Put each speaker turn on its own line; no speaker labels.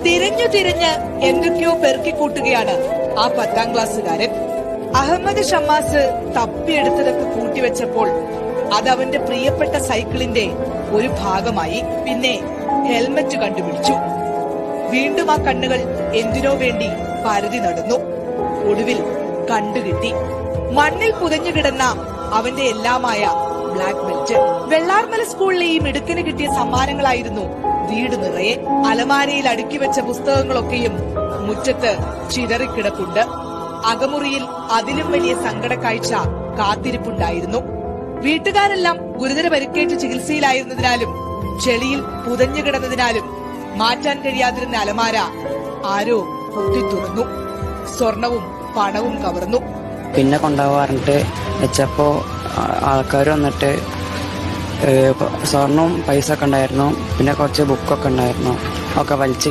തിരഞ്ഞു തിരിഞ്ഞ് എന്തൊക്കെയോ പെറുക്കിക്കൂട്ടുകയാണ് ആ 10ാം ക്ലാസ്സുകാരൻ. അഹമ്മദ് ഷമ്മാസ് തപ്പിയെടുത്തതൊക്കെ കൂട്ടിവെച്ചപ്പോൾ അത് അവന്റെ പ്രിയപ്പെട്ട സൈക്കിളിന്റെ ഒരു ഭാഗമായി. പിന്നെ ഹെൽമറ്റ് കണ്ടുപിടിച്ചു. വീണ്ടും ആ കണ്ണുകൾ എന്തിനോ വേണ്ടി പരതി നടന്നു. ഒടുവിൽ കണ്ടുകിട്ടി. മണ്ണിൽ പുതഞ്ഞു കിടന്ന അവന്റെ എല്ലാമായ ബ്ലാക്ക് ബെൽറ്റ്. വെള്ളാർമല സ്കൂളിലെ ഈ മിടുക്കിന് കിട്ടിയ സമ്മാനങ്ങളായിരുന്നു വീട് നിറയെ. അലമാരയിൽ അടുക്കി വെച്ച പുസ്തകങ്ങളൊക്കെയും മുറ്റത്ത് ചിതറിക്കിടപ്പുണ്ട്. അകമുറിയിൽ അതിലും വലിയ സങ്കടക്കാഴ്ച കാത്തിരിപ്പുണ്ടായിരുന്നു. വീട്ടുകാരെല്ലാം ഗുരുതര പരിക്കേറ്റ് ചികിത്സയിലായിരുന്നതിനാലും ചെളിയിൽ പുതഞ്ഞു കിടന്നതിനാലും മാറ്റാൻ കഴിയാതിരുന്ന അലമാര ആരോ കുത്തി തുറന്നു. സ്വർണവും പണവും കവർന്നു.
പിന്നെ കൊണ്ടുപോകാറുണ്ട് വെച്ചപ്പോ ആൾക്കാർ വന്നിട്ട് സ്വർണവും പൈസ ഒക്കെ ഉണ്ടായിരുന്നു. പിന്നെ കുറച്ച് ബുക്കൊക്കെ ഉണ്ടായിരുന്നു. ഒക്കെ വലിച്ചു